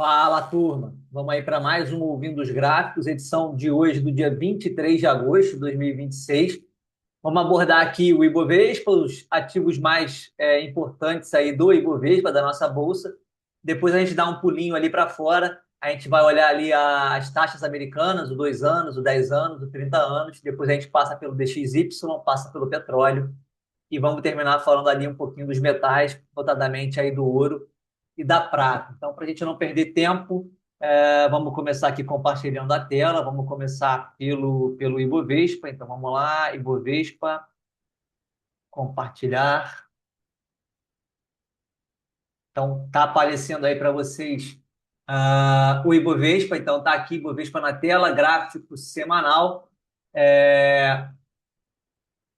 Fala, turma. Vamos aí para mais um Ouvindo os Gráficos, edição de hoje, do dia 23 de agosto de 2026. Vamos abordar aqui o Ibovespa, os ativos mais importantes aí do Ibovespa, da nossa bolsa. Depois a gente dá um pulinho ali para fora, a gente vai olhar ali as taxas americanas, o 2 anos, o 10 anos, o 30 anos. Depois a gente passa pelo DXY, passa pelo petróleo e vamos terminar falando ali um pouquinho dos metais, notadamente aí do ouro e da prata. Então, para a gente não perder tempo, vamos começar aqui compartilhando a tela. Vamos começar pelo Ibovespa. Então, vamos lá, Ibovespa, compartilhar. Então, está aparecendo aí para vocês o Ibovespa. Então, está aqui, Ibovespa na tela, gráfico semanal. É,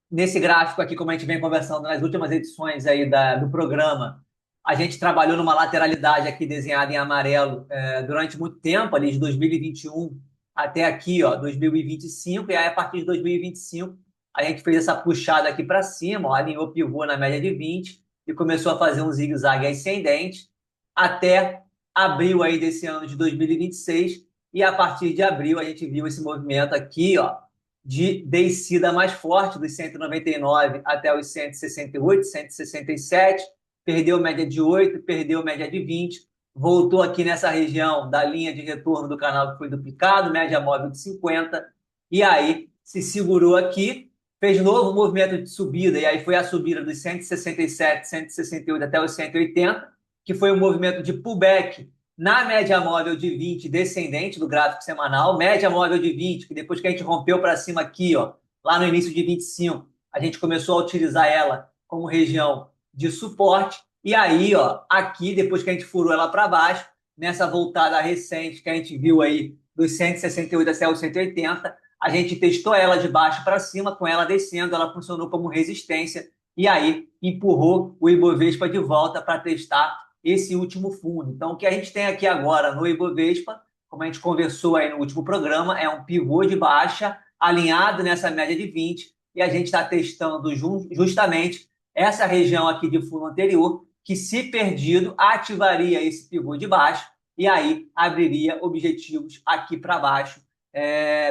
Nesse gráfico aqui, como a gente vem conversando nas últimas edições aí do programa, a gente trabalhou numa lateralidade aqui desenhada em amarelo durante muito tempo, ali de 2021 até aqui, ó, 2025, e aí a partir de 2025 a gente fez essa puxada aqui para cima, ó, alinhou o pivô na média de 20 e começou a fazer um zigue-zague ascendente até abril aí desse ano de 2026, e a partir de abril a gente viu esse movimento aqui, ó, de descida mais forte, dos 199 até os 168, 167, perdeu média de 8, perdeu média de 20, voltou aqui nessa região da linha de retorno do canal que foi duplicado, média móvel de 50, e aí se segurou aqui, fez novo movimento de subida, e aí foi a subida dos 167, 168 até os 180, que foi um movimento de pullback na média móvel de 20 descendente do gráfico semanal, média móvel de 20, que depois que a gente rompeu para cima aqui, ó, lá no início de 25, a gente começou a utilizar ela como região de suporte. E aí, ó, aqui, depois que a gente furou ela para baixo, nessa voltada recente que a gente viu aí dos 168 até os 180, a gente testou ela de baixo para cima, com ela descendo, ela funcionou como resistência e aí empurrou o Ibovespa de volta para testar esse último fundo. Então, o que a gente tem aqui agora no Ibovespa, como a gente conversou aí no último programa, é um pivô de baixa alinhado nessa média de 20 e a gente está testando justamente essa região aqui de fundo anterior, que se perdido, ativaria esse pivô de baixo e aí abriria objetivos aqui para baixo,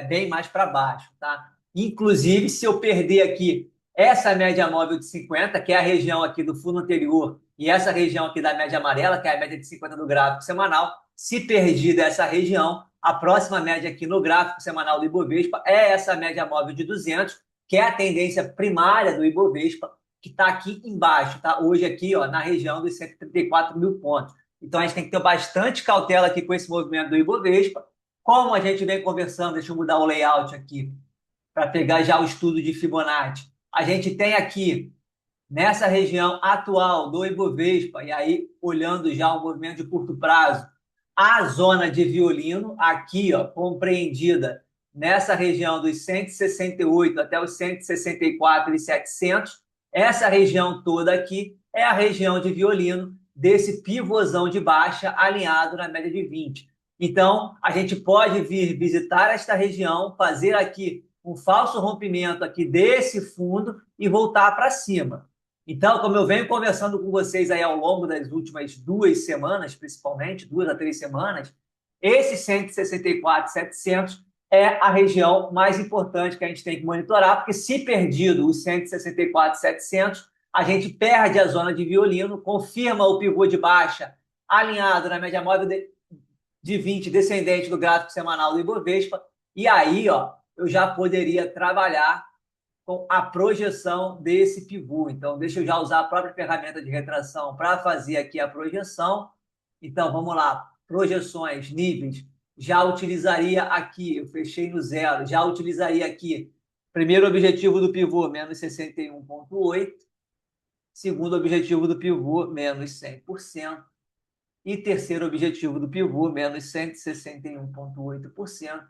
bem mais para baixo, tá? Inclusive, se eu perder aqui essa média móvel de 50, que é a região aqui do fundo anterior, e essa região aqui da média amarela, que é a média de 50 do gráfico semanal, se perdida essa região, a próxima média aqui no gráfico semanal do Ibovespa é essa média móvel de 200, que é a tendência primária do Ibovespa, que está aqui embaixo, tá? Hoje aqui, ó, na região dos 134 mil pontos. Então a gente tem que ter bastante cautela aqui com esse movimento do Ibovespa. Como a gente vem conversando, deixa eu mudar o layout aqui para pegar já o estudo de Fibonacci. A gente tem aqui nessa região atual do Ibovespa, e aí olhando já o movimento de curto prazo, a zona de violino, aqui, ó, compreendida nessa região dos 168 até os 164.700, essa região toda aqui é a região de violino desse pivôzão de baixa alinhado na média de 20. Então, a gente pode vir visitar esta região, fazer aqui um falso rompimento aqui desse fundo e voltar para cima. Então, como eu venho conversando com vocês aí ao longo das últimas 2 semanas, principalmente, 2 a 3 semanas, esse 164.700 é a região mais importante que a gente tem que monitorar, porque se perdido os 164.700, a gente perde a zona de violino, confirma o pivô de baixa alinhado na média móvel de 20 descendente do gráfico semanal do Ibovespa, e aí, ó, eu já poderia trabalhar com a projeção desse pivô. Então, deixa eu já usar a própria ferramenta de retração para fazer aqui a projeção. Então, vamos lá. Projeções, níveis. Já utilizaria aqui, eu fechei no zero, já utilizaria aqui. Primeiro objetivo do pivô, menos 61,8. Segundo objetivo do pivô, menos 100%. E terceiro objetivo do pivô, menos 161,8%.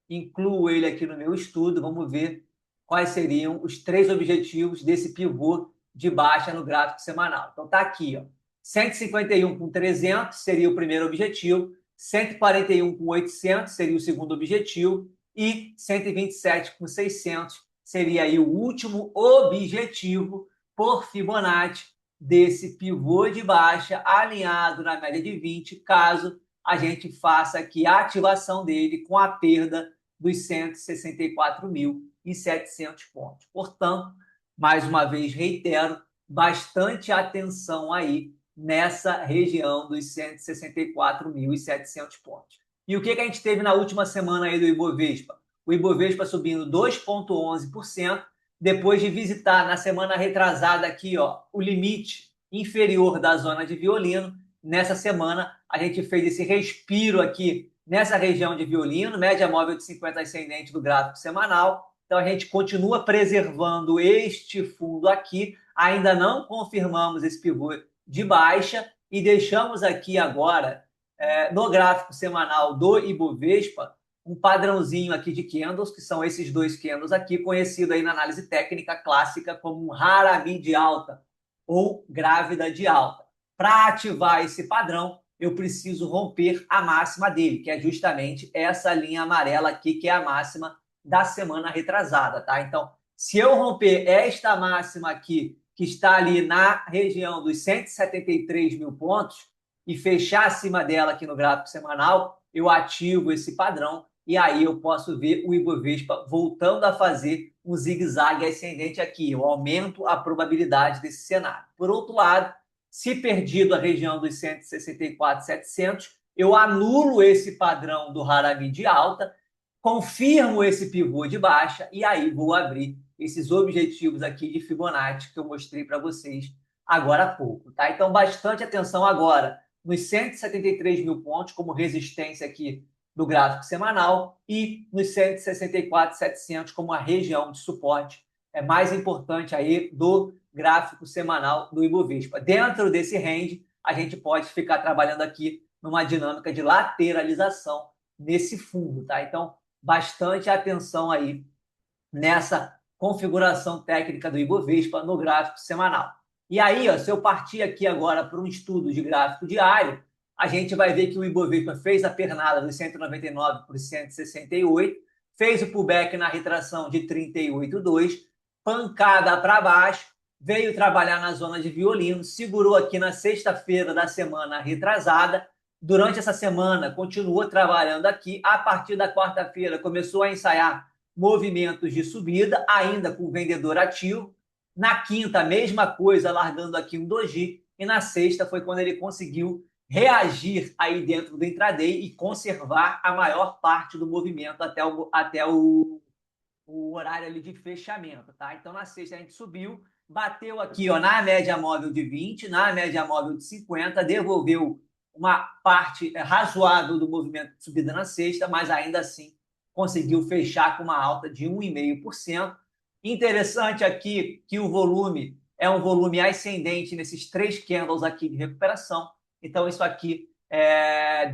Incluo ele aqui no meu estudo, vamos ver quais seriam os 3 objetivos desse pivô de baixa no gráfico semanal. Então tá aqui, ó. 151,300 seria o primeiro objetivo, 141,800 seria o segundo objetivo e 127,600 seria aí o último objetivo por Fibonacci desse pivô de baixa alinhado na média de 20, caso a gente faça aqui a ativação dele com a perda dos 164.700 pontos. Portanto, mais uma vez, reitero, bastante atenção aí nessa região dos 164.700 pontos. E o que a gente teve na última semana aí do Ibovespa? O Ibovespa subindo 2,11%, depois de visitar na semana retrasada aqui, ó, o limite inferior da zona de violino. Nessa semana, a gente fez esse respiro aqui nessa região de violino, média móvel de 50 ascendente do gráfico semanal. Então, a gente continua preservando este fundo aqui. Ainda não confirmamos esse pivô de baixa e deixamos aqui agora, no gráfico semanal do Ibovespa, um padrãozinho aqui de candles, que são esses dois candles aqui, conhecido aí na análise técnica clássica como um Harami de alta ou grávida de alta. Para ativar esse padrão, eu preciso romper a máxima dele, que é justamente essa linha amarela aqui, que é a máxima da semana retrasada, tá? Então, se eu romper esta máxima aqui, que está ali na região dos 173 mil pontos, e fechar acima dela aqui no gráfico semanal, eu ativo esse padrão e aí eu posso ver o Ibovespa voltando a fazer um zigue-zague ascendente aqui. Eu aumento a probabilidade desse cenário. Por outro lado, se perdido a região dos 164.700, eu anulo esse padrão do Harami de alta, confirmo esse pivô de baixa e aí vou abrir esses objetivos aqui de Fibonacci que eu mostrei para vocês agora há pouco, tá? Então, bastante atenção agora nos 173 mil pontos como resistência aqui do gráfico semanal e nos 164.700 como a região de suporte mais importante aí do gráfico semanal do Ibovespa. Dentro desse range, a gente pode ficar trabalhando aqui numa dinâmica de lateralização nesse fundo, tá? Então, bastante atenção aí nessa configuração técnica do Ibovespa no gráfico semanal. E aí, ó, se eu partir aqui agora para um estudo de gráfico diário, a gente vai ver que o Ibovespa fez a pernada dos 199 por 168, fez o pullback na retração de 38,2, pancada para baixo, veio trabalhar na zona de violino, segurou aqui na sexta-feira da semana retrasada. Durante essa semana, continuou trabalhando aqui. A partir da quarta-feira, começou a ensaiar movimentos de subida, ainda com o vendedor ativo. Na quinta, a mesma coisa, largando aqui um doji. E na sexta foi quando ele conseguiu reagir aí dentro do intraday e conservar a maior parte do movimento até o horário ali de fechamento, tá? Então, na sexta, a gente subiu, bateu aqui, ó, na média móvel de 20, na média móvel de 50, devolveu uma parte razoável do movimento de subida na sexta, mas ainda assim conseguiu fechar com uma alta de 1,5%. Interessante aqui que o volume é um volume ascendente nesses três candles aqui de recuperação. Então, isso aqui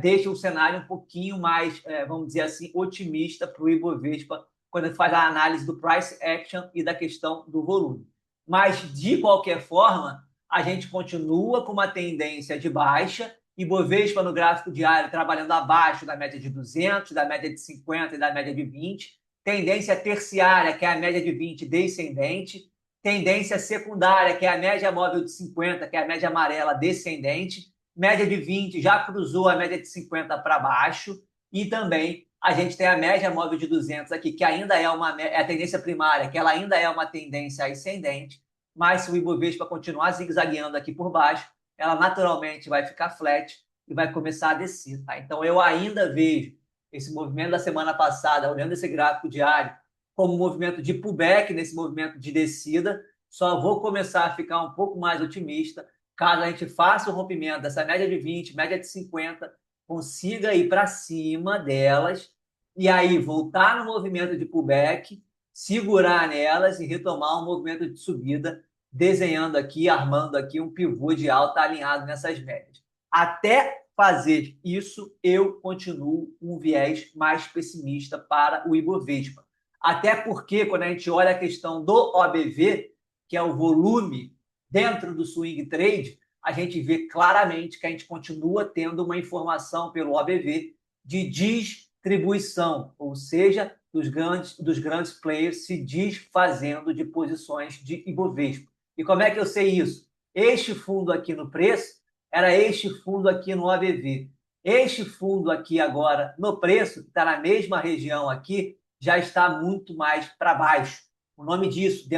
deixa o cenário um pouquinho mais, vamos dizer assim, otimista para o Ibovespa quando faz a análise do price action e da questão do volume. Mas, de qualquer forma, a gente continua com uma tendência de baixa, Ibovespa no gráfico diário trabalhando abaixo da média de 200, da média de 50 e da média de 20, tendência terciária, que é a média de 20 descendente, tendência secundária, que é a média móvel de 50, que é a média amarela descendente, média de 20 já cruzou a média de 50 para baixo, e também a gente tem a média móvel de 200 aqui, que ainda é a tendência primária, que ela ainda é uma tendência ascendente, mas se o Ibovespa continuar zigue-zagueando aqui por baixo, ela naturalmente vai ficar flat e vai começar a descer, tá? Então, eu ainda vejo esse movimento da semana passada, olhando esse gráfico diário, como um movimento de pullback, nesse movimento de descida. Só vou começar a ficar um pouco mais otimista caso a gente faça o rompimento dessa média de 20, média de 50, consiga ir para cima delas e aí voltar no movimento de pullback, segurar nelas e retomar um movimento de subida, desenhando aqui, armando aqui um pivô de alta alinhado nessas médias. Até fazer isso, eu continuo um viés mais pessimista para o Ibovespa. Até porque, quando a gente olha a questão do OBV, que é o volume dentro do swing trade, a gente vê claramente que a gente continua tendo uma informação pelo OBV de distribuição, ou seja, dos grandes players se desfazendo de posições de Ibovespa. E como é que eu sei isso? Este fundo aqui no preço era este fundo aqui no OBV. Este fundo aqui agora, no preço, que está na mesma região aqui, já está muito mais para baixo. O nome disso,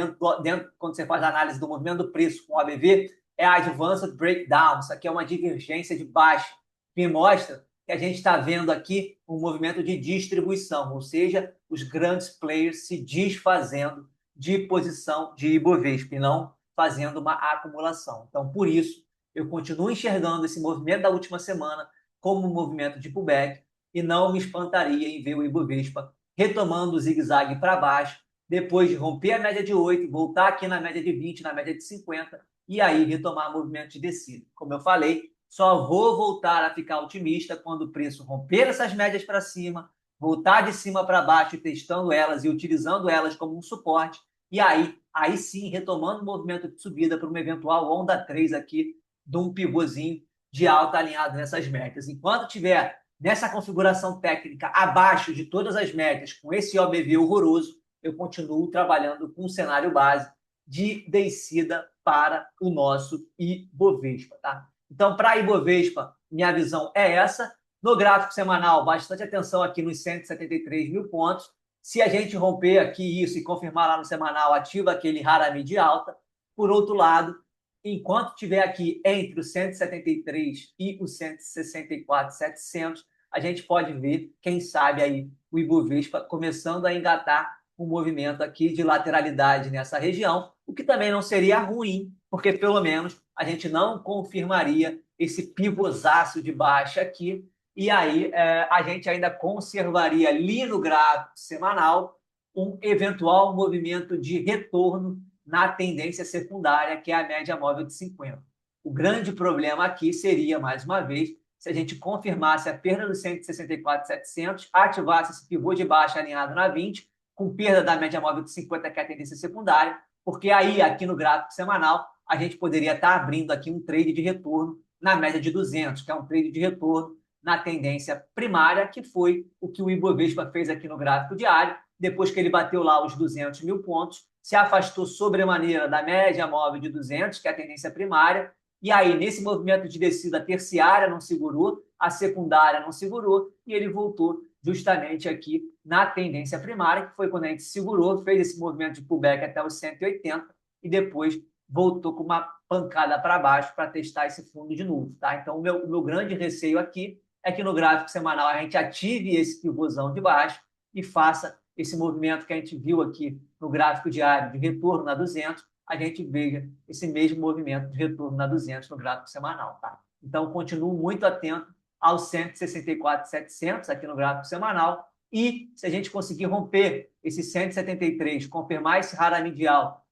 quando você faz a análise do movimento do preço com o ABV, é Advanced Breakdown. Isso aqui é uma divergência de baixa, que mostra que a gente está vendo aqui um movimento de distribuição, ou seja, os grandes players se desfazendo de posição de Ibovespa e não fazendo uma acumulação. Então, por isso, eu continuo enxergando esse movimento da última semana como um movimento de pullback e não me espantaria em ver o Ibovespa retomando o zigue-zague para baixo, depois de romper a média de 8, voltar aqui na média de 20, na média de 50, e aí retomar o movimento de descida. Como eu falei, só vou voltar a ficar otimista quando o preço romper essas médias para cima, voltar de cima para baixo, testando elas e utilizando elas como um suporte, e aí sim, retomando o movimento de subida para uma eventual onda 3 aqui, de um pivôzinho de alta alinhado nessas médias. Enquanto tiver nessa configuração técnica abaixo de todas as médias, com esse OBV horroroso, eu continuo trabalhando com um cenário base de descida para o nosso Ibovespa. Tá? Então, para Ibovespa, minha visão é essa. No gráfico semanal, bastante atenção aqui nos 173 mil pontos. Se a gente romper aqui isso e confirmar lá no semanal, ativa aquele Harami de alta. Por outro lado, enquanto estiver aqui entre os 173 e os 164.700, a gente pode ver, quem sabe aí, o Ibovespa começando a engatar um movimento aqui de lateralidade nessa região, o que também não seria ruim, porque pelo menos a gente não confirmaria esse pivosaço de baixa aqui, e aí a gente ainda conservaria ali no gráfico semanal um eventual movimento de retorno na tendência secundária, que é a média móvel de 50. O grande problema aqui seria, mais uma vez, se a gente confirmasse a perda dos 164.700, ativasse esse pivô de baixa alinhado na 20, com perda da média móvel de 50, que é a tendência secundária, porque aí, aqui no gráfico semanal, a gente poderia estar abrindo aqui um trade de retorno na média de 200, que é um trade de retorno na tendência primária, que foi o que o Ibovespa fez aqui no gráfico diário, depois que ele bateu lá os 200 mil pontos, se afastou sobremaneira da média móvel de 200, que é a tendência primária, e aí, nesse movimento de descida, a terciária não segurou, a secundária não segurou, e ele voltou justamente aqui na tendência primária, que foi quando a gente segurou, fez esse movimento de pullback até os 180, e depois voltou com uma pancada para baixo para testar esse fundo de novo. Tá? Então, o meu grande receio aqui é que no gráfico semanal a gente ative esse pivôzão de baixo e faça esse movimento que a gente viu aqui no gráfico diário de retorno na 200, a gente veja esse mesmo movimento de retorno na 200 no gráfico semanal. Tá? Então, continuo muito atento aos 164.700 aqui no gráfico semanal e se a gente conseguir romper esse 173, confirmar esse Harami medial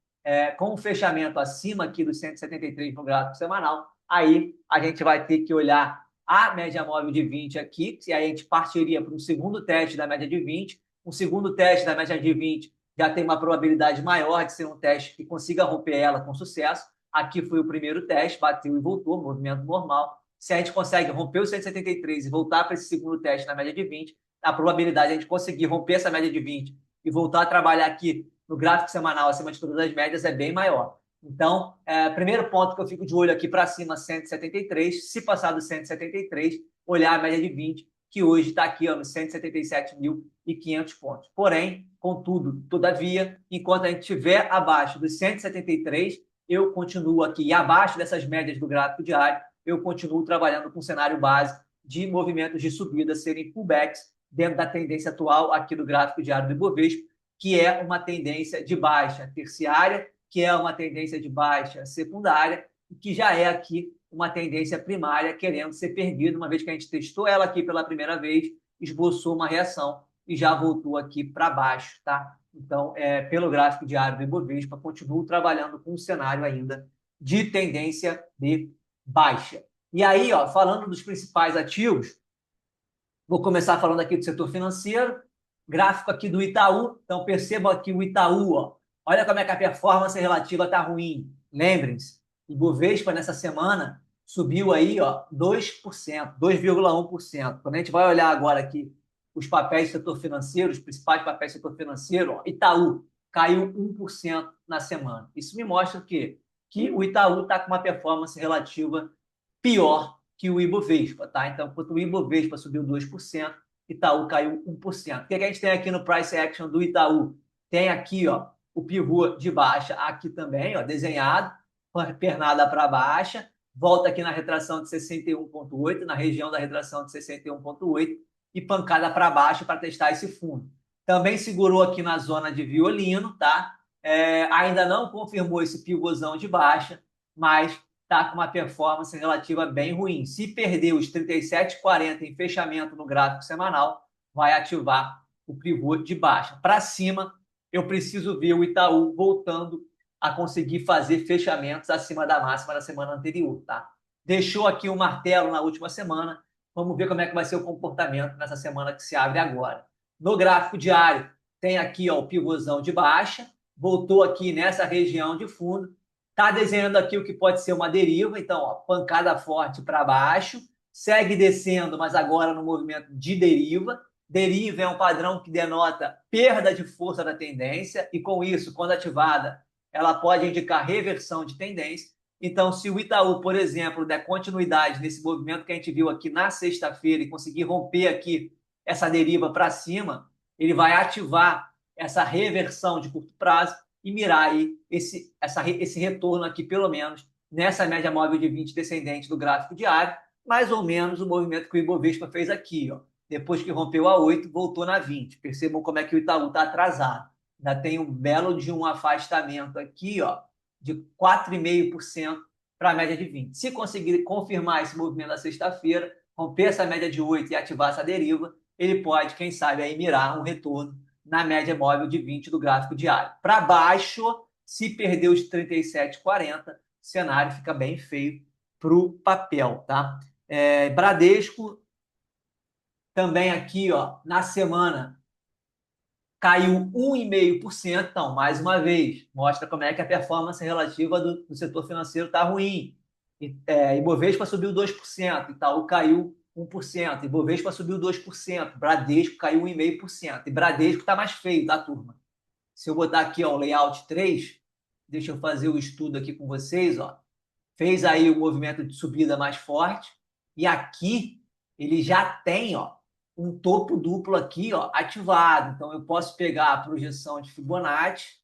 com um fechamento acima aqui dos 173 no gráfico semanal, aí a gente vai ter que olhar a média móvel de 20 aqui, e aí a gente partiria para um segundo teste da média de 20, um segundo teste da média de 20 já tem uma probabilidade maior de ser um teste que consiga romper ela com sucesso. Aqui foi o primeiro teste, bateu e voltou, movimento normal. Se a gente consegue romper o 173 e voltar para esse segundo teste na média de 20, a probabilidade de a gente conseguir romper essa média de 20 e voltar a trabalhar aqui no gráfico semanal acima de todas as médias é bem maior. Então, primeiro ponto que eu fico de olho aqui para cima, 173. Se passar do 173, olhar a média de 20, que hoje está aqui ó, nos 177.500 pontos. Porém, contudo, todavia, enquanto a gente estiver abaixo dos 173, eu continuo aqui, e abaixo dessas médias do gráfico diário, eu continuo trabalhando com um cenário base de movimentos de subida serem pullbacks dentro da tendência atual aqui do gráfico diário do Ibovespa, que é uma tendência de baixa terciária, que é uma tendência de baixa secundária, e que já é aqui uma tendência primária querendo ser perdida, uma vez que a gente testou ela aqui pela primeira vez, esboçou uma reação e já voltou aqui para baixo, tá? Então, pelo gráfico diário do Ibovespa, continuo trabalhando com um cenário ainda de tendência de baixa. E aí, ó, falando dos principais ativos, vou começar falando aqui do setor financeiro, gráfico aqui do Itaú. Então, percebam aqui o Itaú, ó. Olha como é que a performance relativa está ruim. Lembrem-se, o Ibovespa nessa semana subiu aí, ó, 2%, 2,1%. Quando a gente vai olhar agora aqui os papéis do setor financeiro, os principais papéis do setor financeiro, ó, Itaú caiu 1% na semana. Isso me mostra o quê? Que o Itaú está com uma performance relativa pior que o Ibovespa, tá? Então, enquanto o Ibovespa subiu 2%, Itaú caiu 1%. O que a gente tem aqui no Price Action do Itaú? Tem aqui, ó, o pivô de baixa aqui também, ó, desenhado, com a pernada para baixa, volta aqui na retração de 61,8, na região da retração de 61,8 e pancada para baixo para testar esse fundo. Também segurou aqui na zona de violino, tá? Ainda não confirmou esse pivôzão de baixa, mas está com uma performance relativa bem ruim. Se perder os 37,40 em fechamento no gráfico semanal, vai ativar o pivô de baixa. Para cima, eu preciso ver o Itaú voltando a conseguir fazer fechamentos acima da máxima da semana anterior, tá? Deixou aqui o martelo na última semana. Vamos ver como é que vai ser o comportamento nessa semana que se abre agora. No gráfico diário, tem aqui ó, o pivôzão de baixa, voltou aqui nessa região de fundo, está desenhando aqui o que pode ser uma deriva, então ó, pancada forte para baixo, segue descendo, mas agora no movimento de deriva. Deriva é um padrão que denota perda de força da tendência e com isso, quando ativada, ela pode indicar reversão de tendência. Então, se o Itaú, por exemplo, der continuidade nesse movimento que a gente viu aqui na sexta-feira e conseguir romper aqui essa deriva para cima, ele vai ativar essa reversão de curto prazo e mirar aí esse retorno aqui, pelo menos, nessa média móvel de 20 descendente do gráfico diário, mais ou menos o movimento que o Ibovespa fez aqui, ó. Depois que rompeu a 8, voltou na 20. Percebam como é que o Itaú está atrasado. Ainda tem um belo de um afastamento aqui, ó, de 4,5% para a média de 20. Se conseguir confirmar esse movimento na sexta-feira, romper essa média de 8 e ativar essa deriva, ele pode, quem sabe, aí mirar um retorno na média móvel de 20 do gráfico diário. Para baixo, se perder os 37,40, o cenário fica bem feio para o papel, tá? Bradesco também aqui, ó, na semana caiu 1,5%. Então, mais uma vez, mostra como é que a performance relativa do setor financeiro está ruim. Ibovespa subiu 2%, Itaú caiu 1%, Ibovespa subiu 2%, Bradesco caiu 1,5%. E Bradesco está mais feio, tá, turma? Se eu botar aqui ó, o layout 3, deixa eu fazer o estudo aqui com vocês, ó. Fez aí o movimento de subida mais forte, e aqui ele já tem ó, um topo duplo aqui ó, ativado. Então eu posso pegar a projeção de Fibonacci,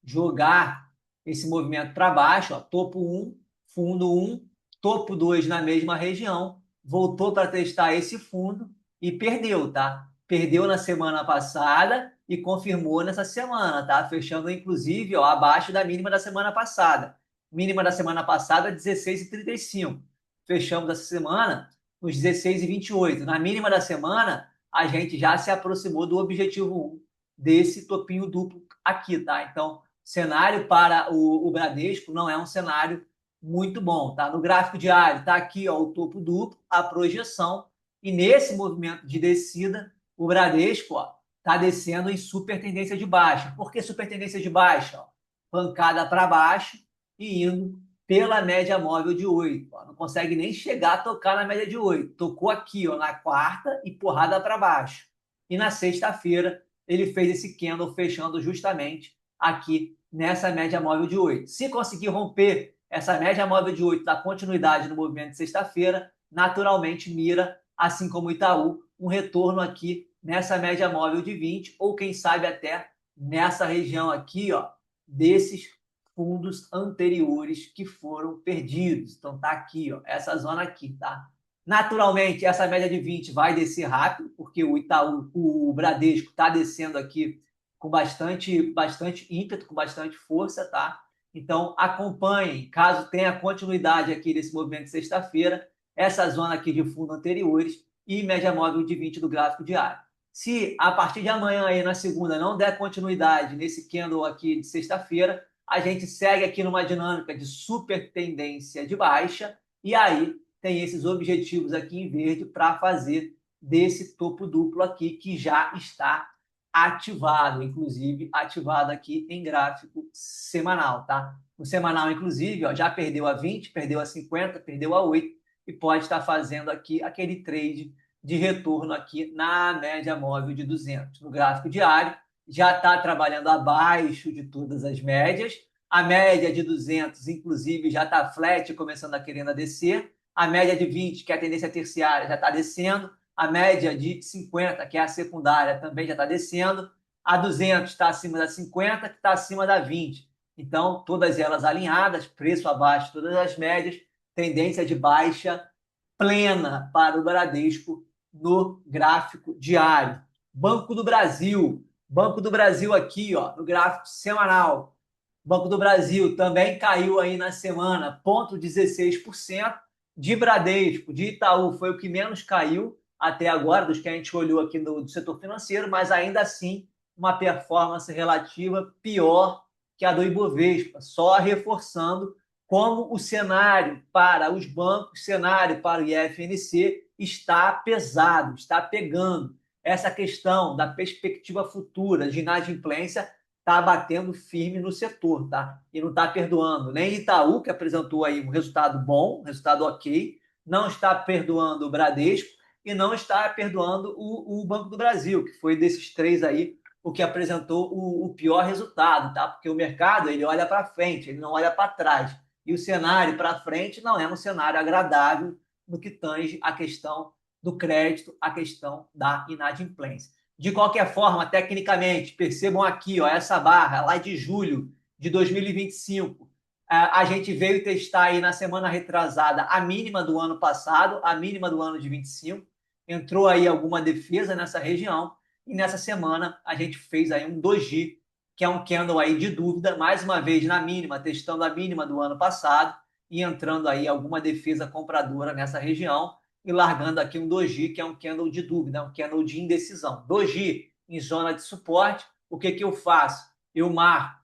jogar esse movimento para baixo, ó, topo 1, fundo 1, topo 2 na mesma região, voltou para testar esse fundo e perdeu, tá? Perdeu na semana passada e confirmou nessa semana, tá? Fechando inclusive ó, abaixo da mínima da semana passada. Mínima da semana passada 16,35. Fechamos essa semana nos 16,28. Na mínima da semana, a gente já se aproximou do objetivo 1 desse topinho duplo aqui, tá? Então, cenário para o Bradesco não é um cenário muito bom, tá? No gráfico diário, tá aqui ó, o topo duplo, a projeção, e nesse movimento de descida, o Bradesco ó, tá descendo em super tendência de baixa. Por que super tendência de baixa? Ó? Pancada para baixo e indo pela média móvel de 8. Ó. Não consegue nem chegar a tocar na média de 8. Tocou aqui ó, na quarta e porrada para baixo. E na sexta-feira, ele fez esse candle fechando justamente aqui nessa média móvel de 8. Se conseguir romper essa média móvel de 8 da continuidade no movimento de sexta-feira, naturalmente mira, assim como o Itaú, um retorno aqui nessa média móvel de 20, ou quem sabe até nessa região aqui, ó, desses fundos anteriores que foram perdidos. Então tá aqui, ó, essa zona aqui, tá? Naturalmente, essa média de 20 vai descer rápido, porque o Itaú, o Bradesco está descendo aqui com bastante ímpeto, com bastante força, tá? Então, acompanhem, caso tenha continuidade aqui desse movimento de sexta-feira, essa zona aqui de fundo anteriores e média móvel de 20 do gráfico diário. Se a partir de amanhã, aí na segunda, não der continuidade nesse candle aqui de sexta-feira, a gente segue aqui numa dinâmica de super tendência de baixa e aí tem esses objetivos aqui em verde para fazer desse topo duplo aqui que já está ativado, inclusive ativado aqui em gráfico semanal, tá? O semanal, inclusive, ó, já perdeu a 20, perdeu a 50, perdeu a 8 e pode estar fazendo aqui aquele trade de retorno aqui na média móvel de 200. No gráfico diário, já está trabalhando abaixo de todas as médias. A média de 200, inclusive, já está flat, começando a querendo descer. a média de 20, que é a tendência terciária, já está descendo, a média de 50, que é a secundária, também já está descendo, a 200 está acima da 50, que está acima da 20. Então, todas elas alinhadas, preço abaixo de todas as médias, tendência de baixa plena para o Bradesco no gráfico diário. Banco do Brasil. Banco do Brasil aqui, ó, no gráfico semanal. Banco do Brasil também caiu aí na semana, 0,16%. De Bradesco, de Itaú, foi o que menos caiu até agora, dos que a gente olhou aqui do setor financeiro, mas ainda assim uma performance relativa pior que a do Ibovespa, só reforçando como o cenário para os bancos, cenário para o IFNC está pesado, está pegando. Essa questão da perspectiva futura de inadimplência está batendo firme no setor, tá? E não está perdoando nem Itaú, que apresentou aí um resultado bom, um resultado ok, não está perdoando o Bradesco e não está perdoando o Banco do Brasil, que foi desses três aí o que apresentou o pior resultado, tá? Porque o mercado ele olha para frente, ele não olha para trás. E o cenário para frente não é um cenário agradável no que tange a questão do crédito, a questão da inadimplência. De qualquer forma, tecnicamente, percebam aqui, ó, essa barra lá de julho de 2025, a gente veio testar aí na semana retrasada a mínima do ano passado, a mínima do ano de 25, entrou aí alguma defesa nessa região, e nessa semana a gente fez aí um doji, que é um candle aí de dúvida, mais uma vez na mínima, testando a mínima do ano passado e entrando aí alguma defesa compradora nessa região e largando aqui um doji, que é um candle de dúvida, um candle de indecisão. Doji em zona de suporte, o que que eu faço? Eu marco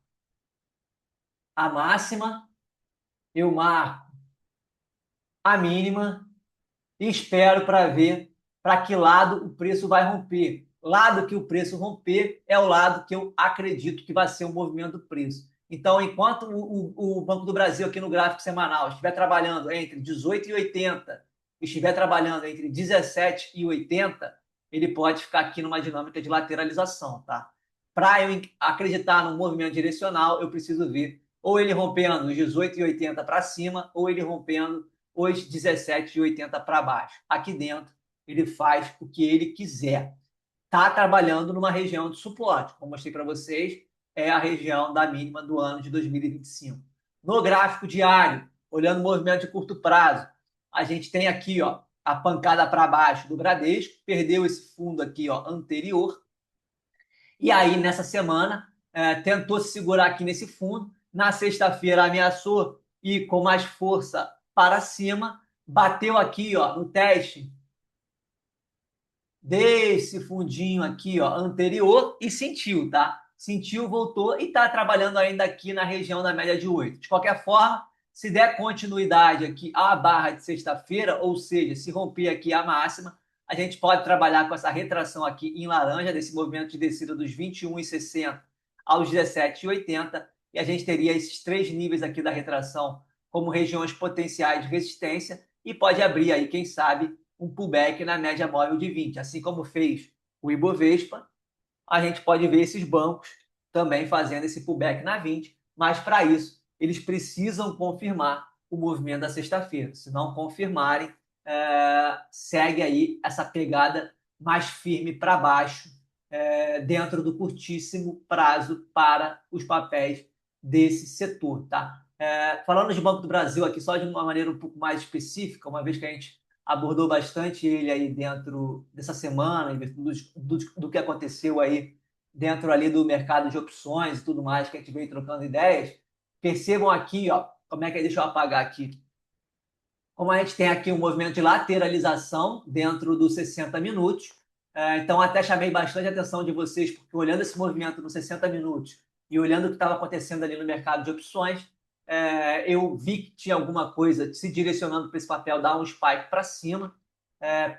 a máxima, eu marco a mínima e espero para ver para que lado o preço vai romper. Lado que o preço romper é o lado que eu acredito que vai ser o movimento do preço. Então, enquanto o Banco do Brasil aqui no gráfico semanal estiver trabalhando entre 18,80 e estiver trabalhando entre 17,80, ele pode ficar aqui numa dinâmica de lateralização, tá? Para eu acreditar no movimento direcional, eu preciso ver ou ele rompendo os 18,80 para cima ou ele rompendo os 17,80 para baixo. Aqui dentro, ele faz o que ele quiser. Está trabalhando numa região de suporte. Como mostrei para vocês, é a região da mínima do ano de 2025. No gráfico diário, olhando o movimento de curto prazo, a gente tem aqui ó, a pancada para baixo do Bradesco, perdeu esse fundo aqui ó, anterior, e aí nessa semana tentou se segurar aqui nesse fundo, na sexta-feira ameaçou ir com mais força para cima, bateu aqui ó, no teste desse fundinho aqui ó, anterior e sentiu, tá? Sentiu, voltou e está trabalhando ainda aqui na região da média de 8. De qualquer forma, se der continuidade aqui à barra de sexta-feira, ou seja, se romper aqui a máxima, a gente pode trabalhar com essa retração aqui em laranja, desse movimento de descida dos 21,60 aos 17,80, e a gente teria esses três níveis aqui da retração como regiões potenciais de resistência e pode abrir aí, quem sabe, um pullback na média móvel de 20. Assim como fez o Ibovespa, a gente pode ver esses bancos também fazendo esse pullback na 20, mas para isso eles precisam confirmar o movimento da sexta-feira. Se não confirmarem, segue aí essa pegada mais firme para baixo dentro do curtíssimo prazo para os papéis desse setor. Tá? Falando de Banco do Brasil aqui só de uma maneira um pouco mais específica, uma vez que a gente abordou bastante ele aí dentro dessa semana, do que aconteceu aí dentro ali do mercado de opções e tudo mais, que a gente veio trocando ideias. Percebam aqui, ó, como é que é, deixa eu apagar aqui, como a gente tem aqui um movimento de lateralização dentro dos 60 minutos. Então, até chamei bastante a atenção de vocês, porque olhando esse movimento nos 60 minutos e olhando o que estava acontecendo ali no mercado de opções, eu vi que tinha alguma coisa se direcionando para esse papel dar um spike para cima.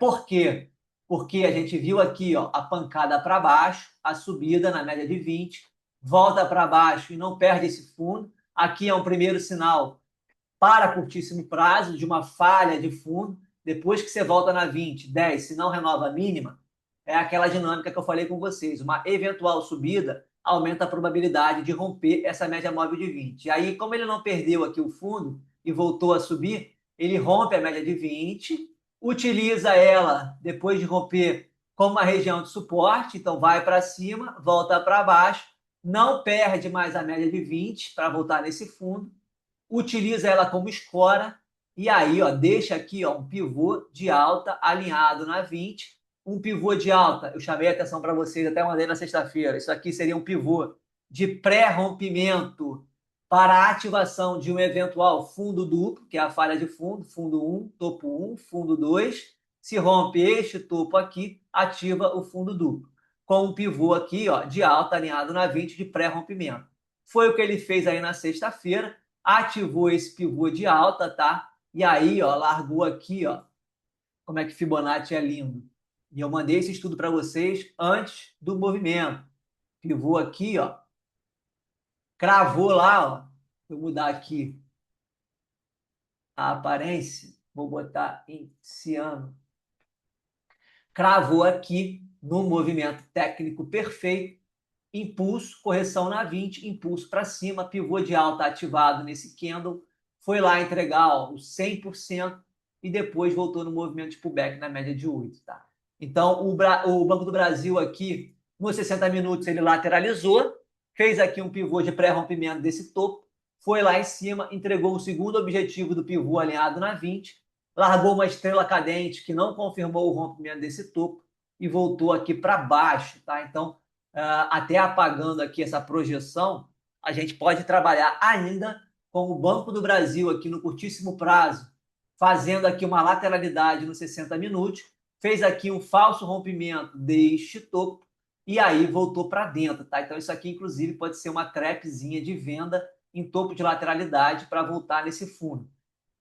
Por quê? Porque a gente viu aqui ó, a pancada para baixo, a subida na média de 20, volta para baixo e não perde esse fundo. Aqui é um primeiro sinal para curtíssimo prazo de uma falha de fundo. Depois que você volta na 20, 10, se não renova a mínima, é aquela dinâmica que eu falei com vocês. Uma eventual subida aumenta a probabilidade de romper essa média móvel de 20. E aí, como ele não perdeu aqui o fundo e voltou a subir, ele rompe a média de 20, utiliza ela, depois de romper, como uma região de suporte, então vai para cima, volta para baixo, não perde mais a média de 20 para voltar nesse fundo, utiliza ela como escora, e aí ó, deixa aqui ó, um pivô de alta alinhado na 20, um pivô de alta, eu chamei a atenção para vocês, até mandei na sexta-feira, isso aqui seria um pivô de pré-rompimento para a ativação de um eventual fundo duplo, que é a falha de fundo, fundo 1, topo 1, fundo 2. Se rompe este topo aqui, ativa o fundo duplo, com um pivô aqui ó, de alta alinhado na 20 de pré-rompimento. Foi o que ele fez aí na sexta-feira, ativou esse pivô de alta, tá? E aí, ó, largou aqui, ó, como é que Fibonacci é lindo. E eu mandei esse estudo para vocês antes do movimento. Pivô aqui, ó, cravou lá, ó. Vou mudar aqui a aparência, vou botar em ciano. Cravou aqui no movimento técnico perfeito, impulso, correção na 20, impulso para cima, pivô de alta ativado nesse candle, foi lá entregar ó, os 100% e depois voltou no movimento de pullback na média de 8, tá? Então, o Banco do Brasil aqui, nos 60 minutos, ele lateralizou, fez aqui um pivô de pré-rompimento desse topo, foi lá em cima, entregou o segundo objetivo do pivô alinhado na 20, largou uma estrela cadente que não confirmou o rompimento desse topo e voltou aqui para baixo, tá? Então, até apagando aqui essa projeção, a gente pode trabalhar ainda com o Banco do Brasil aqui no curtíssimo prazo, fazendo aqui uma lateralidade nos 60 minutos, fez aqui um falso rompimento deste topo e aí voltou para dentro, tá? Então isso aqui, inclusive, pode ser uma trapzinha de venda em topo de lateralidade para voltar nesse fundo.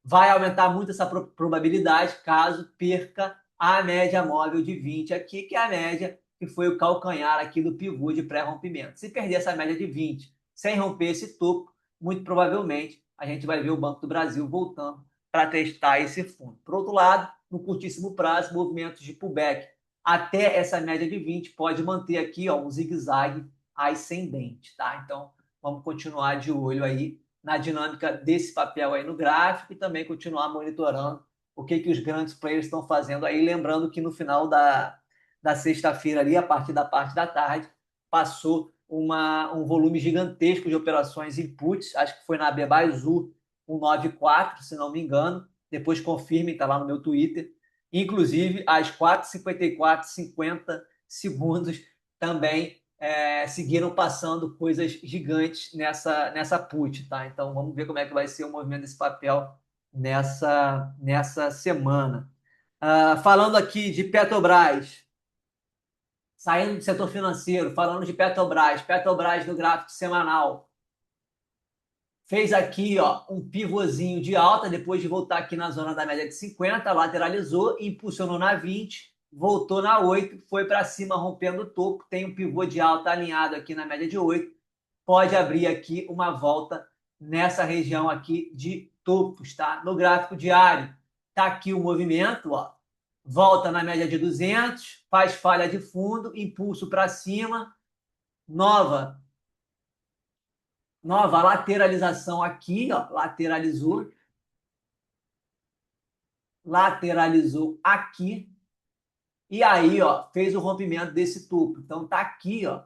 Vai aumentar muito essa probabilidade caso perca a média móvel de 20 aqui, que é a média que foi o calcanhar aqui do pivô de pré-rompimento. Se perder essa média de 20 sem romper esse topo, muito provavelmente a gente vai ver o Banco do Brasil voltando para testar esse fundo. Por outro lado, no curtíssimo prazo, movimentos de pullback até essa média de 20 pode manter aqui ó, um zigue-zague ascendente, tá? Então, vamos continuar de olho aí na dinâmica desse papel aí no gráfico e também continuar monitorando o que os grandes players estão fazendo aí. Lembrando que no final da sexta-feira ali, a partir da parte da tarde, passou um volume gigantesco de operações inputs, acho que foi na Bebaizu 194, se não me engano, depois confirme, está lá no meu Twitter, inclusive às 4h54, 50 segundos também seguiram passando coisas gigantes nessa put, tá? Então vamos ver como é que vai ser o movimento desse papel nessa semana. Falando aqui de Petrobras, saindo do setor financeiro, falando de Petrobras no gráfico semanal, fez aqui ó, um pivôzinho de alta, depois de voltar aqui na zona da média de 50, lateralizou, impulsionou na 20, voltou na 8, foi para cima rompendo o topo, tem um pivô de alta alinhado aqui na média de 8, pode abrir aqui uma volta nessa região aqui de topos, tá? No gráfico diário, tá aqui o movimento, ó, volta na média de 200, faz falha de fundo, impulso para cima, nova lateralização aqui, ó, lateralizou aqui, e aí, ó, fez o rompimento desse topo. Então tá aqui, ó,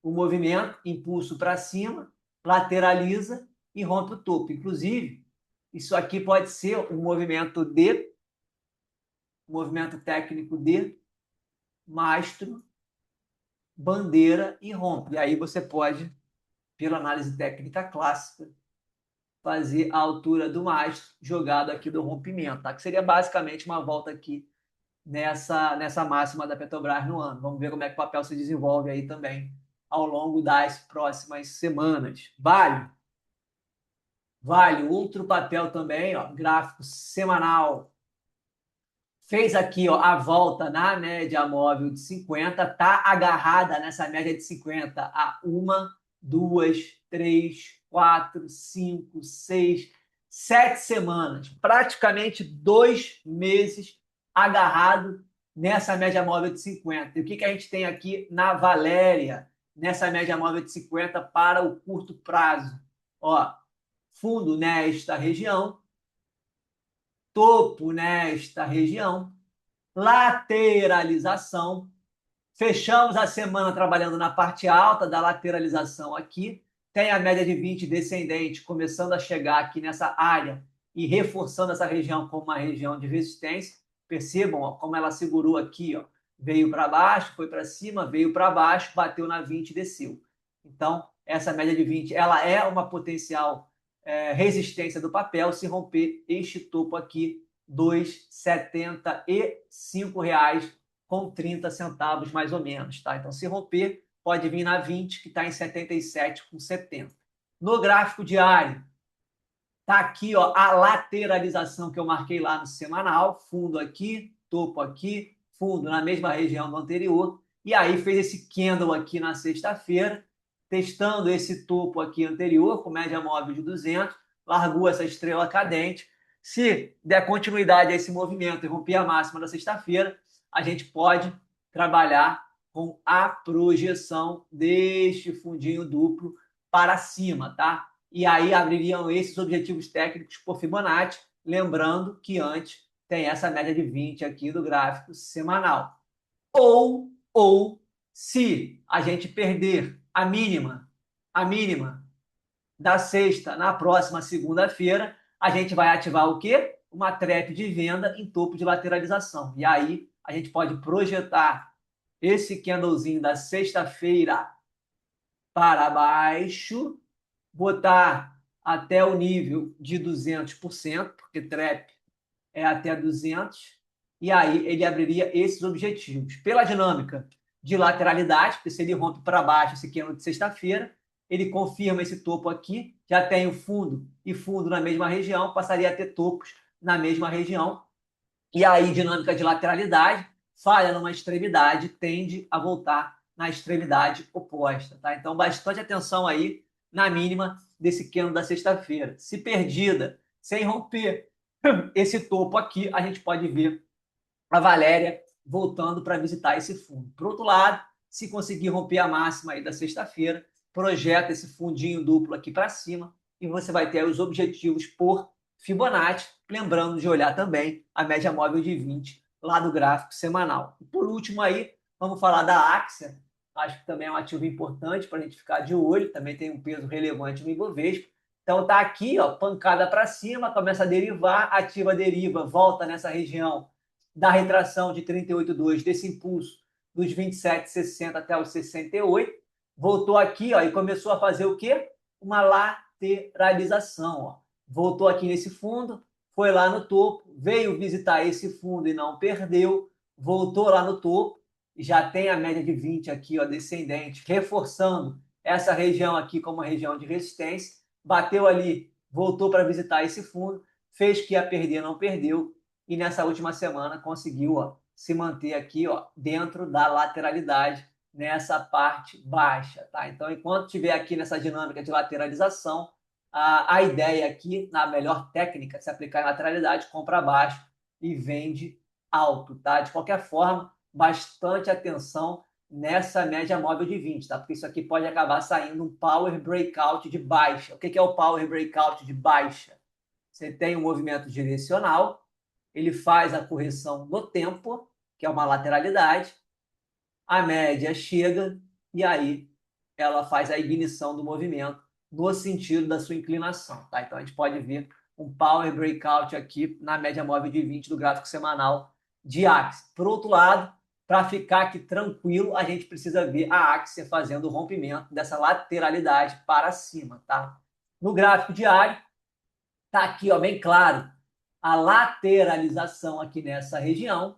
o movimento, impulso para cima, lateraliza e rompe o topo. Inclusive, isso aqui pode ser um movimento técnico de mastro, bandeira e rompe. E aí você pode, pela análise técnica clássica, fazer a altura do mastro jogado aqui do rompimento, tá? Que seria basicamente uma volta aqui nessa máxima da Petrobras no ano. Vamos ver como é que o papel se desenvolve aí também ao longo das próximas semanas. Vale, outro papel também, ó, gráfico semanal. Fez aqui ó, a volta na média móvel de 50, tá agarrada nessa média de 50 a 1, 2, 3, 4, 5, 6, 7 semanas, praticamente 2 meses agarrado nessa média móvel de 50. E o que a gente tem aqui na Valéria, nessa média móvel de 50 para o curto prazo? Ó, fundo nesta região, topo nesta região, lateralização. Fechamos a semana trabalhando na parte alta da lateralização aqui. Tem a média de 20 descendente começando a chegar aqui nessa área e reforçando essa região como uma região de resistência. Percebam ó, como ela segurou aqui, ó. Veio para baixo, foi para cima, veio para baixo, bateu na 20 e desceu. Então, essa média de 20 ela é uma potencial resistência do papel se romper este topo aqui, R$ 2,75 com 30 centavos mais ou menos, tá? Então, se romper, pode vir na 20, que está em 77,70. No gráfico diário, tá aqui, ó, a lateralização que eu marquei lá no semanal, fundo aqui, topo aqui, fundo na mesma região do anterior, e aí fez esse candle aqui na sexta-feira, testando esse topo aqui anterior, com média móvel de 200, largou essa estrela cadente. Se der continuidade a esse movimento e romper a máxima da sexta-feira, a gente pode trabalhar com a projeção deste fundinho duplo para cima, tá? E aí abririam esses objetivos técnicos por Fibonacci, lembrando que antes tem essa média de 20 aqui do gráfico semanal. Ou se a gente perder a mínima da sexta na próxima segunda-feira, a gente vai ativar o quê? Uma trap de venda em topo de lateralização. E aí a gente pode projetar esse candlezinho da sexta-feira para baixo, botar até o nível de 200%, porque trap é até 200, e aí ele abriria esses objetivos. Pela dinâmica de lateralidade, porque se ele rompe para baixo esse candle de sexta-feira, ele confirma esse topo aqui, já tem o fundo e fundo na mesma região, passaria a ter topos na mesma região, e aí dinâmica de lateralidade, falha numa extremidade, tende a voltar na extremidade oposta, tá? Então, bastante atenção aí na mínima desse candle da sexta-feira. Se perdida, sem romper esse topo aqui, a gente pode ver a Valéria voltando para visitar esse fundo. Por outro lado, se conseguir romper a máxima aí da sexta-feira, projeta esse fundinho duplo aqui para cima e você vai ter os objetivos por Fibonacci, lembrando de olhar também a média móvel de 20 lá do gráfico semanal. E por último aí, vamos falar da Axia, acho que também é um ativo importante para a gente ficar de olho, também tem um peso relevante no Ibovespa. Então tá aqui, ó, pancada para cima, começa a derivar, ativa a deriva, volta nessa região da retração de 38,2, desse impulso dos 27,60 até os 68, voltou aqui, ó, e começou a fazer o quê? Uma lateralização, ó. Voltou aqui nesse fundo, foi lá no topo, veio visitar esse fundo e não perdeu, voltou lá no topo, já tem a média de 20 aqui, ó, descendente, reforçando essa região aqui como uma região de resistência, bateu ali, voltou para visitar esse fundo, fez que ia perder, não perdeu, e nessa última semana conseguiu ó, se manter aqui ó, dentro da lateralidade nessa parte baixa. Tá? Então, enquanto estiver aqui nessa dinâmica de lateralização, a ideia aqui, na melhor técnica, se aplicar em lateralidade, compra baixo e vende alto. Tá? De qualquer forma, bastante atenção nessa média móvel de 20, tá? Porque isso aqui pode acabar saindo um power breakout de baixa. O que é o power breakout de baixa? Você tem um movimento direcional, ele faz a correção no tempo, que é uma lateralidade, a média chega e aí ela faz a ignição do movimento no sentido da sua inclinação. Tá? Então a gente pode ver um power breakout aqui na média móvel de 20 do gráfico semanal de Axia. Por outro lado, para ficar aqui tranquilo, a gente precisa ver a Axia fazendo o rompimento dessa lateralidade para cima. Tá? No gráfico diário, está aqui ó, bem claro a lateralização aqui nessa região.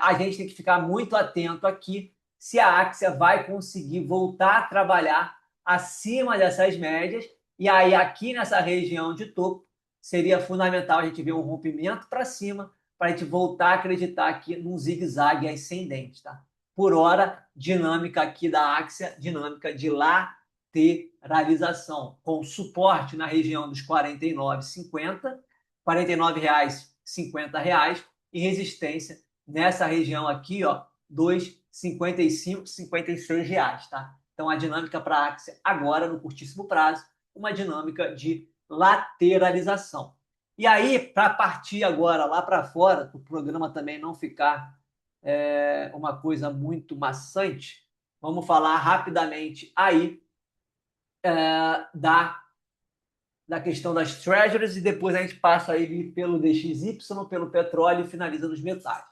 A gente tem que ficar muito atento aqui se a Axia vai conseguir voltar a trabalhar acima dessas médias. E aí, aqui nessa região de topo, seria fundamental a gente ver um rompimento para cima para a gente voltar a acreditar aqui num zigue-zague ascendente. Tá? Por hora, dinâmica aqui da Axia, dinâmica de lateralização, com suporte na região dos R$ 49,50, R$ 49,00, R$ 50,00 e resistência nessa região aqui, ó, dos 55, 56 reais, tá? Então a dinâmica para a Axia agora no curtíssimo prazo, uma dinâmica de lateralização. E aí, para partir agora lá para fora, para o programa também não ficar uma coisa muito maçante, vamos falar rapidamente aí da, da questão das treasuries e depois a gente passa aí pelo DXY, pelo petróleo e finaliza nos metais.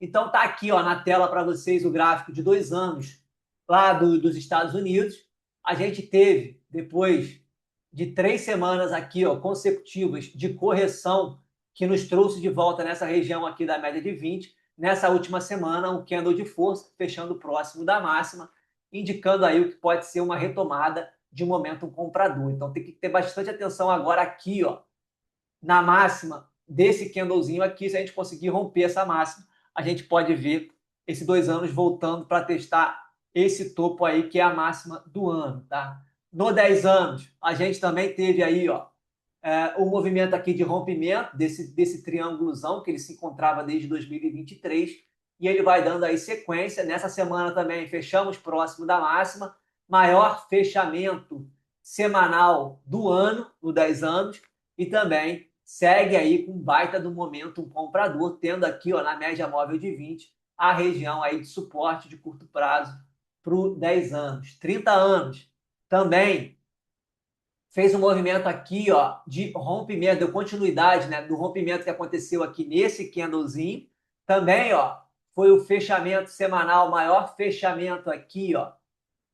Então tá aqui ó, na tela para vocês o gráfico de 2 anos lá dos Estados Unidos. A gente teve, depois de 3 semanas aqui ó, consecutivas de correção, que nos trouxe de volta nessa região aqui da média de 20. Nessa última semana, um candle de força, fechando próximo da máxima, indicando aí o que pode ser uma retomada de momento comprador. Então tem que ter bastante atenção agora aqui, ó, na máxima desse candlezinho aqui. Se a gente conseguir romper essa máxima, a gente pode ver esses 2 anos voltando para testar esse topo aí, que é a máxima do ano, tá? No 10 anos, a gente também teve aí, ó, o movimento aqui de rompimento desse triângulozão que ele se encontrava desde 2023 e ele vai dando aí sequência. Nessa semana também fechamos próximo da máxima, maior fechamento semanal do ano, no 10 anos, e também segue aí com baita do momento um comprador, tendo aqui ó, na média móvel de 20 a região aí de suporte de curto prazo para o 10 anos. 30 anos também fez um movimento aqui ó, de rompimento, deu continuidade né, do rompimento que aconteceu aqui nesse candlezinho. Também ó, foi o fechamento semanal, maior fechamento aqui ó,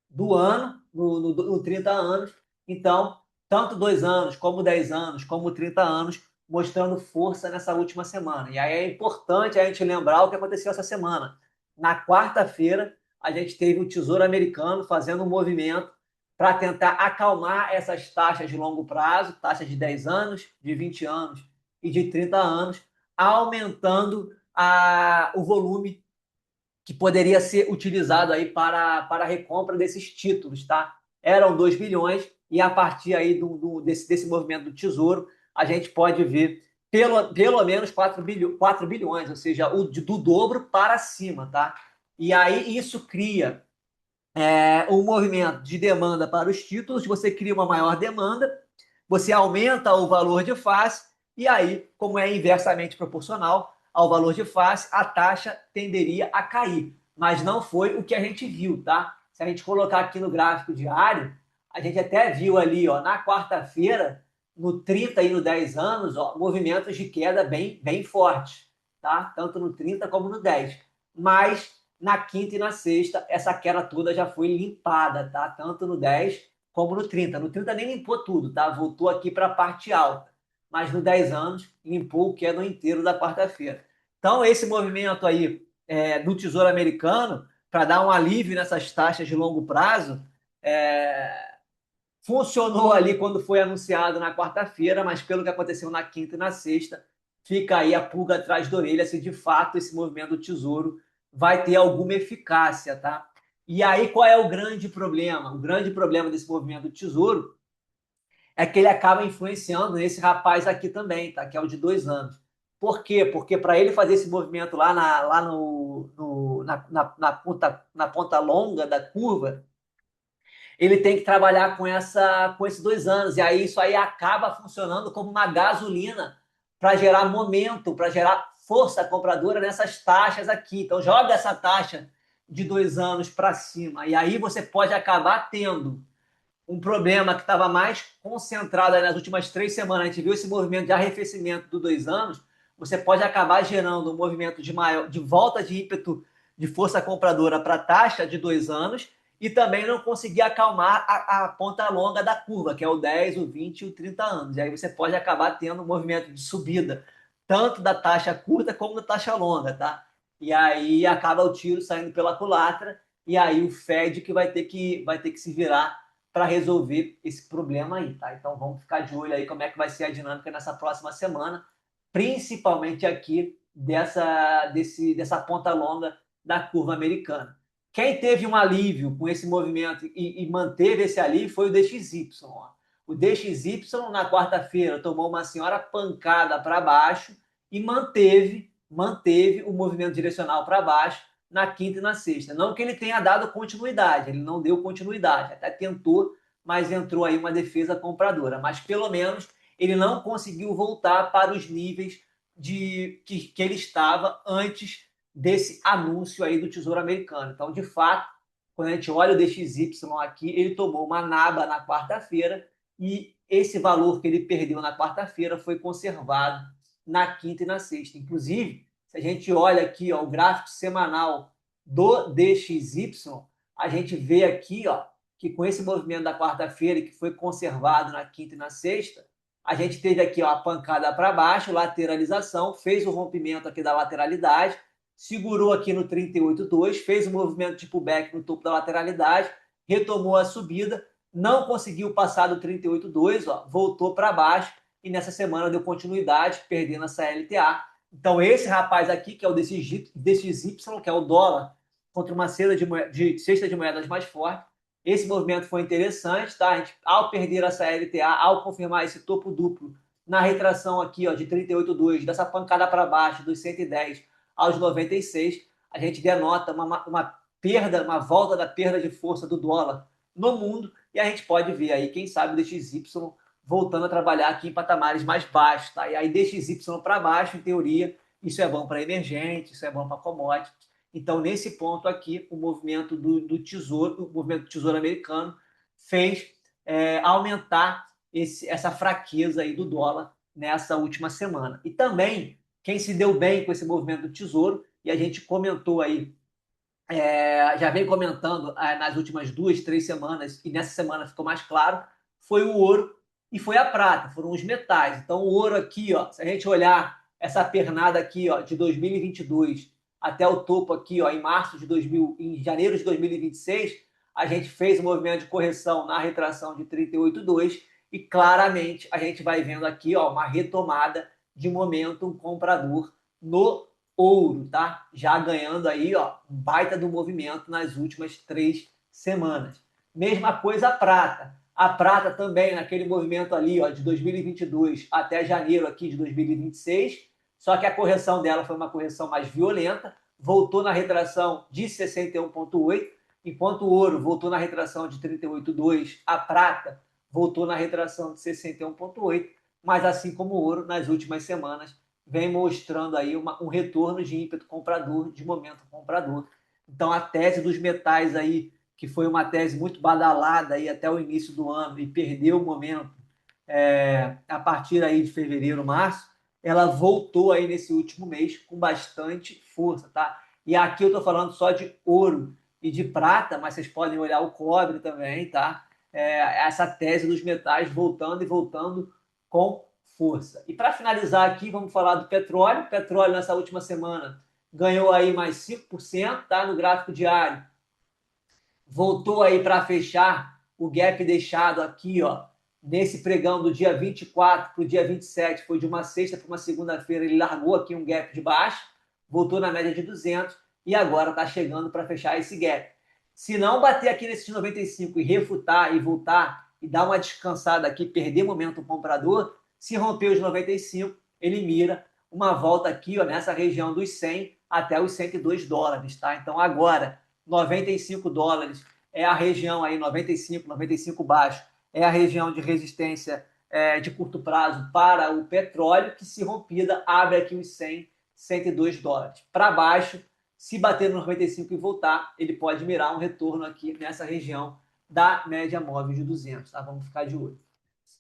do ano, no 30 anos. Então, tanto 2 anos, como 10 anos, como 30 anos, mostrando força nessa última semana. E aí é importante a gente lembrar o que aconteceu essa semana. Na quarta-feira, a gente teve o Tesouro Americano fazendo um movimento para tentar acalmar essas taxas de longo prazo, taxas de 10 anos, de 20 anos e de 30 anos, aumentando o volume que poderia ser utilizado aí para a recompra desses títulos, tá? Eram 2 bilhões e a partir aí desse movimento do Tesouro, a gente pode ver pelo menos 4 bilhões, ou seja, do dobro para cima, tá? E aí isso cria um movimento de demanda para os títulos, você cria uma maior demanda, você aumenta o valor de face, e aí, como é inversamente proporcional ao valor de face, a taxa tenderia a cair. Mas não foi o que a gente viu, tá? Se a gente colocar aqui no gráfico diário, a gente até viu ali, ó, na quarta-feira, no 30 e no 10 anos, ó, movimentos de queda bem fortes, tá? Tanto no 30 como no 10. Mas na quinta e na sexta, essa queda toda já foi limpada, tá? Tanto no 10 como no 30. No 30 nem limpou tudo, tá? Voltou aqui para a parte alta. Mas no 10 anos, limpou o queda inteiro da quarta-feira. Então, esse movimento aí do Tesouro Americano, para dar um alívio nessas taxas de longo prazo, funcionou ali quando foi anunciado na quarta-feira, mas pelo que aconteceu na quinta e na sexta, fica aí a pulga atrás da orelha se de fato esse movimento do Tesouro vai ter alguma eficácia, tá? E aí qual é o grande problema? O grande problema desse movimento do Tesouro é que ele acaba influenciando nesse rapaz aqui também, tá? Que é o de 2 anos. Por quê? Porque para ele fazer esse movimento lá na ponta longa da curva, ele tem que trabalhar com esses 2 anos. E aí isso aí acaba funcionando como uma gasolina para gerar momento, para gerar força compradora nessas taxas aqui. Então, joga essa taxa de 2 anos para cima. E aí você pode acabar tendo um problema que estava mais concentrado nas últimas 3 semanas. A gente viu esse movimento de arrefecimento dos 2 anos. Você pode acabar gerando um movimento de volta de ímpeto de força compradora para a taxa de 2 anos e também não conseguir acalmar a ponta longa da curva, que é o 10, o 20 e o 30 anos. E aí você pode acabar tendo um movimento de subida, tanto da taxa curta como da taxa longa, tá? E aí acaba o tiro saindo pela culatra, e aí o Fed que vai ter que se virar para resolver esse problema aí, tá? Então vamos ficar de olho aí como é que vai ser a dinâmica nessa próxima semana, principalmente aqui dessa ponta longa da curva americana. Quem teve um alívio com esse movimento e manteve esse alívio foi o DXY. Ó. O DXY na quarta-feira tomou uma senhora pancada para baixo e manteve o movimento direcional para baixo na quinta e na sexta. Não que ele tenha dado continuidade, ele não deu continuidade, até tentou, mas entrou aí uma defesa compradora. Mas pelo menos ele não conseguiu voltar para os níveis que ele estava antes desse anúncio aí do Tesouro Americano. Então, de fato, quando a gente olha o DXY aqui, ele tomou uma naba na quarta-feira e esse valor que ele perdeu na quarta-feira foi conservado na quinta e na sexta. Inclusive, se a gente olha aqui ó, o gráfico semanal do DXY, a gente vê aqui ó, que com esse movimento da quarta-feira, que foi conservado na quinta e na sexta, a gente teve aqui ó, a pancada para baixo, lateralização, fez o rompimento aqui da lateralidade, segurou aqui no 38,2, fez o movimento de pullback no topo da lateralidade, retomou a subida, não conseguiu passar do 38,2, ó, voltou para baixo e nessa semana deu continuidade, perdendo essa LTA. Então, esse rapaz aqui, que é o DXY, que é o dólar, contra uma cesta de moedas mais forte, esse movimento foi interessante, tá? A gente, ao perder essa LTA, ao confirmar esse topo duplo na retração aqui ó, de 38,2, dessa pancada para baixo dos 110 aos 96, a gente denota uma perda, uma volta da perda de força do dólar no mundo e a gente pode ver aí, quem sabe, o DXY voltando a trabalhar aqui em patamares mais baixos, tá? E aí DXY para baixo, em teoria, isso é bom para emergente, isso é bom para commodity. Então, nesse ponto aqui, o movimento do Tesouro, o movimento do Tesouro americano fez aumentar essa fraqueza aí do dólar nessa última semana. E também, quem se deu bem com esse movimento do Tesouro, e a gente comentou aí, já vem comentando nas últimas 2, 3 semanas, e nessa semana ficou mais claro, foi o ouro e foi a prata, foram os metais. Então, o ouro aqui, ó, se a gente olhar essa pernada aqui ó, de 2022 até o topo aqui ó, em janeiro de 2026, a gente fez um movimento de correção na retração de 38,2 e claramente a gente vai vendo aqui ó, uma retomada de momento comprador no ouro, tá? Já ganhando aí, ó, um baita do movimento nas últimas 3 semanas. Mesma coisa a prata. A prata também naquele movimento ali, ó, de 2022 até janeiro aqui de 2026, só que a correção dela foi uma correção mais violenta, voltou na retração de 61,8, enquanto o ouro voltou na retração de 38,2, a prata voltou na retração de 61,8, mas assim como o ouro, nas últimas semanas, vem mostrando aí um retorno de ímpeto comprador, de momento comprador. Então, a tese dos metais aí, que foi uma tese muito badalada aí até o início do ano e perdeu o momento a partir aí de fevereiro, março, ela voltou aí nesse último mês com bastante força, tá? E aqui eu estou falando só de ouro e de prata, mas vocês podem olhar o cobre também, tá? Essa tese dos metais voltando e voltando com força. E para finalizar aqui, vamos falar do petróleo. O petróleo nessa última semana ganhou aí mais 5%, tá? No gráfico diário. Voltou aí para fechar o gap deixado aqui, ó, nesse pregão do dia 24 para o dia 27, foi de uma sexta para uma segunda-feira, ele largou aqui um gap de baixo, voltou na média de 200 e agora está chegando para fechar esse gap. Se não bater aqui nesses 95 e refutar e voltar e dar uma descansada aqui, perder momento comprador, se romper os 95, ele mira uma volta aqui ó, nessa região dos 100 até os 102 dólares. Tá? Então agora, 95 dólares é a região aí, 95 baixo, é a região de resistência de curto prazo para o petróleo, que se rompida abre aqui os 100, 102 dólares. Para baixo, se bater no 95 e voltar, ele pode mirar um retorno aqui nessa região da média móvel de 200, tá? Vamos ficar de olho.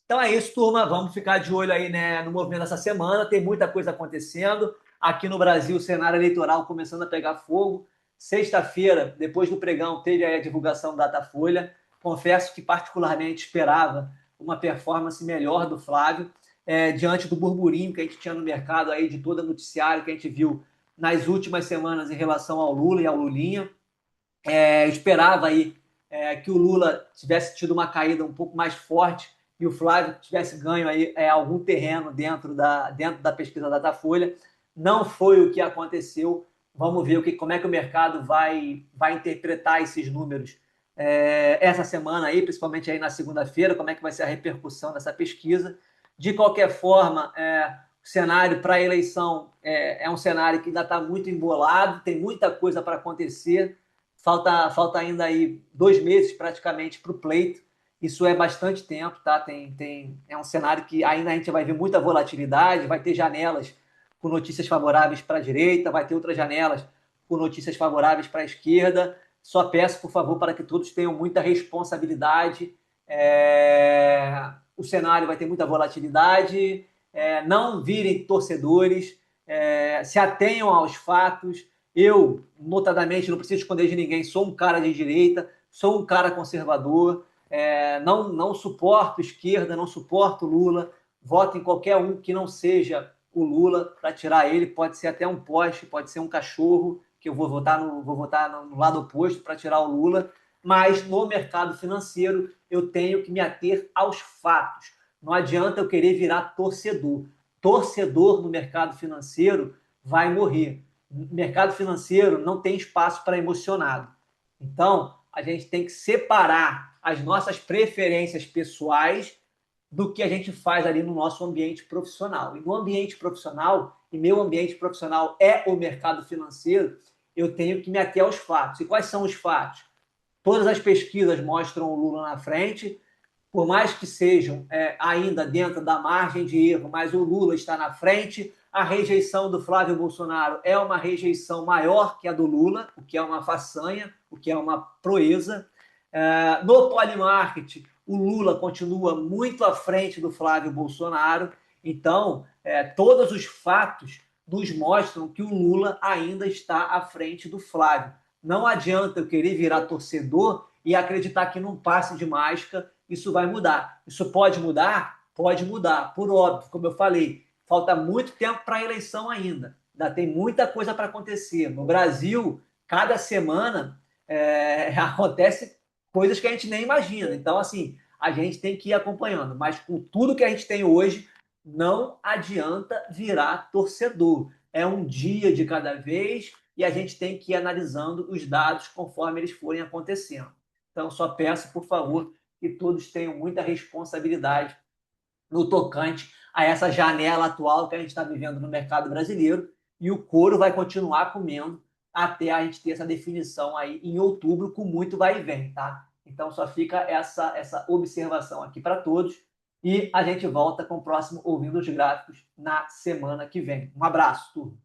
Então é isso, turma. Vamos ficar de olho aí né, no movimento dessa semana. Tem muita coisa acontecendo. Aqui no Brasil, o cenário eleitoral começando a pegar fogo. Sexta-feira, depois do pregão, teve aí a divulgação da Datafolha. Confesso que particularmente esperava uma performance melhor do Flávio, diante do burburinho que a gente tinha no mercado aí, de todo o noticiário que a gente viu nas últimas semanas em relação ao Lula e ao Lulinha. Esperava aí que o Lula tivesse tido uma caída um pouco mais forte e o Flávio tivesse ganho aí algum terreno dentro da pesquisa da Datafolha. Não foi o que aconteceu. Vamos ver como é que o mercado vai interpretar esses números essa semana aí, principalmente aí na segunda-feira, como é que vai ser a repercussão dessa pesquisa. De qualquer forma, o cenário para a eleição é um cenário que ainda está muito embolado, tem muita coisa para acontecer. Falta ainda aí 2 meses praticamente para o pleito Isso é bastante tempo, tá? É um cenário que ainda a gente vai ver muita volatilidade, vai ter janelas com notícias favoráveis para a direita, vai ter outras janelas com notícias favoráveis para a esquerda. Só peço, por favor, para que todos tenham muita responsabilidade. O cenário vai ter muita volatilidade. Não virem torcedores, se atenham aos fatos. Eu, notadamente, não preciso esconder de ninguém, sou um cara de direita, sou um cara conservador, não suporto esquerda, não suporto Lula, voto em qualquer um que não seja o Lula para tirar ele, pode ser até um poste, pode ser um cachorro, que eu vou votar no lado oposto para tirar o Lula, mas no mercado financeiro eu tenho que me ater aos fatos. Não adianta eu querer virar torcedor. Torcedor no mercado financeiro vai morrer. Mercado financeiro não tem espaço para emocionado. Então, a gente tem que separar as nossas preferências pessoais do que a gente faz ali no nosso ambiente profissional. E no ambiente profissional, e meu ambiente profissional é o mercado financeiro, eu tenho que me ater aos fatos. E quais são os fatos? Todas as pesquisas mostram o Lula na frente, por mais que sejam ainda dentro da margem de erro, mas o Lula está na frente. A rejeição do Flávio Bolsonaro é uma rejeição maior que a do Lula, o que é uma façanha, o que é uma proeza. No Polymarket, o Lula continua muito à frente do Flávio Bolsonaro. Então, todos os fatos nos mostram que o Lula ainda está à frente do Flávio. Não adianta eu querer virar torcedor e acreditar que num passe de mágica isso vai mudar. Isso pode mudar? Pode mudar, por óbvio, como eu falei. Falta muito tempo para a eleição ainda. Ainda tem muita coisa para acontecer. No Brasil, cada semana acontece coisas que a gente nem imagina. Então, assim, a gente tem que ir acompanhando. Mas com tudo que a gente tem hoje, não adianta virar torcedor. É um dia de cada vez e a gente tem que ir analisando os dados conforme eles forem acontecendo. Então, só peço, por favor, que todos tenham muita responsabilidade no tocante a essa janela atual que a gente está vivendo no mercado brasileiro, e o couro vai continuar comendo até a gente ter essa definição aí em outubro, com muito vai e vem, tá? Então só fica essa observação aqui para todos, e a gente volta com o próximo Ouvindo os Gráficos na semana que vem. Um abraço, turma.